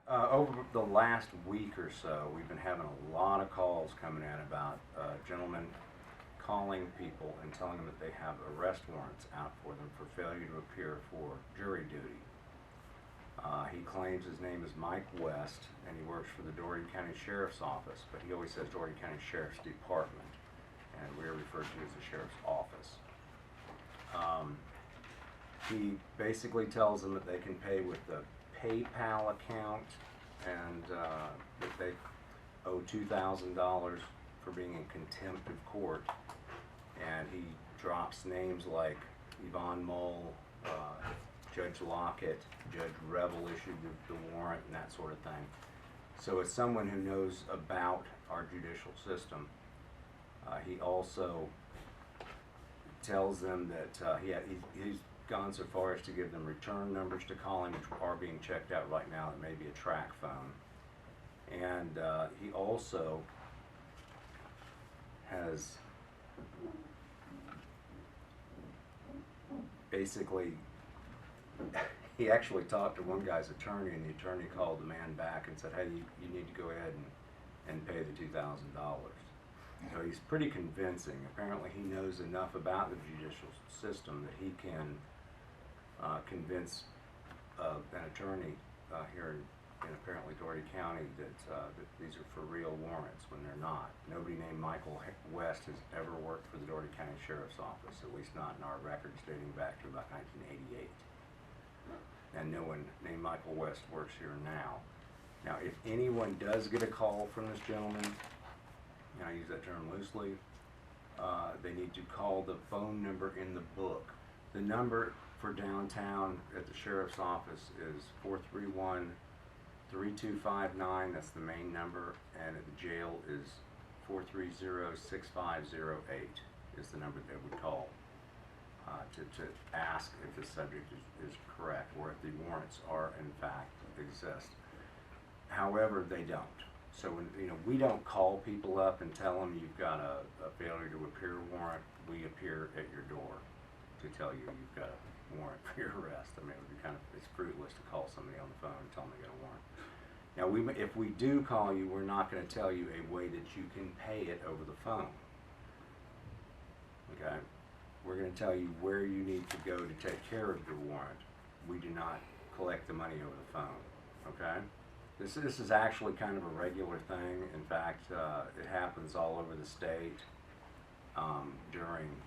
Over the last week or so, we've been having a lot of calls coming in about gentlemen calling people and telling them that they have arrest warrants out for them for failure to appear for jury duty. He claims his name is Mike West, and he works for the Dougherty County Sheriff's Office, but he always says Dougherty County Sheriff's Department, and we're referred to as the Sheriff's Office. He basically tells them that they can pay with the PayPal account, and that they owe $2,000 for being in contempt of court. And he drops names like Yvonne Mull, Judge Lockett, Judge Revel issued the warrant, and that sort of thing. So as someone who knows about our judicial system, he also tells them that he's gone so far as to give them return numbers to call him, which are being checked out right now. It may be a track phone. And he also has basically, he actually talked to one guy's attorney, and the attorney called the man back and said, hey, you need to go ahead and pay the $2,000. So he's pretty convincing. Apparently he knows enough about the judicial system that he can convince an attorney here in apparently Dougherty County that these are for real warrants when they're not. Nobody named Michael West has ever worked for the Dougherty County Sheriff's Office, at least not in our records dating back to about 1988. And no one named Michael West works here now. Now, if anyone does get a call from this gentleman, and I use that term loosely, they need to call the phone number in the book. The number for downtown at the Sheriff's Office is 431-3259. That's the main number. And at the jail is 430-6508 is the number they would call to ask if the subject is correct, or if the warrants are in fact exist. However, they don't. So when, we don't call people up and tell them you've got a failure to appear warrant. We appear at your door to tell you you've got a warrant for your arrest. I mean, it would be it's fruitless to call somebody on the phone and tell them they got a warrant. Now, if we do call you, we're not going to tell you a way that you can pay it over the phone. Okay? We're going to tell you where you need to go to take care of your warrant. We do not collect the money over the phone. Okay? This is actually kind of a regular thing. In fact, it happens all over the state during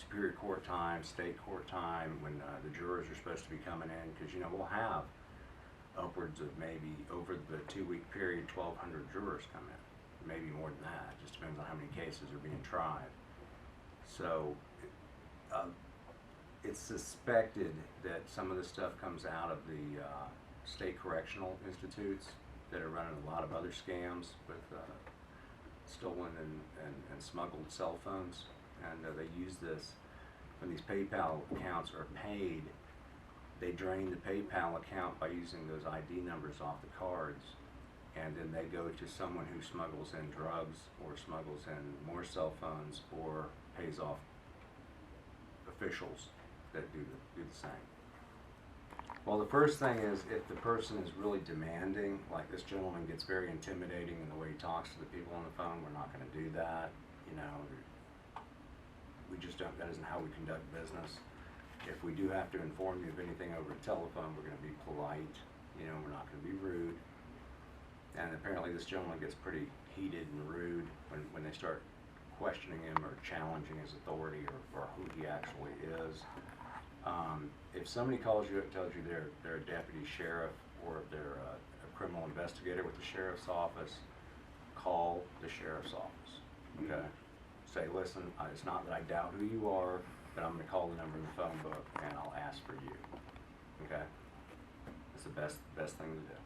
Superior Court time, state court time, when the jurors are supposed to be coming in, because we'll have upwards of maybe over the 2-week period 1,200 jurors come in, maybe more than that. It just depends on how many cases are being tried. So it's suspected that some of this stuff comes out of the state correctional institutes that are running a lot of other scams with stolen and smuggled cell phones, and they use this when these PayPal accounts are paid. They drain the PayPal account by using those ID numbers off the cards, and then they go to someone who smuggles in drugs or smuggles in more cell phones or pays off officials that do the same. Well, the first thing is, if the person is really demanding, like this gentleman gets very intimidating in the way he talks to the people on the phone, we're not going to do that. We just don't, that isn't how we conduct business. If we do have to inform you of anything over the telephone, we're going to be polite. We're not going to be rude. And apparently this gentleman gets pretty heated and rude when they start questioning him or challenging his authority or who he actually is. If somebody calls you and tells you they're a deputy sheriff, or if they're a criminal investigator with the sheriff's office, call the sheriff's office. Okay? Say, listen, it's not that I doubt who you are, but I'm going to call the number in the phone book and I'll ask for you. Okay? It's the best thing to do.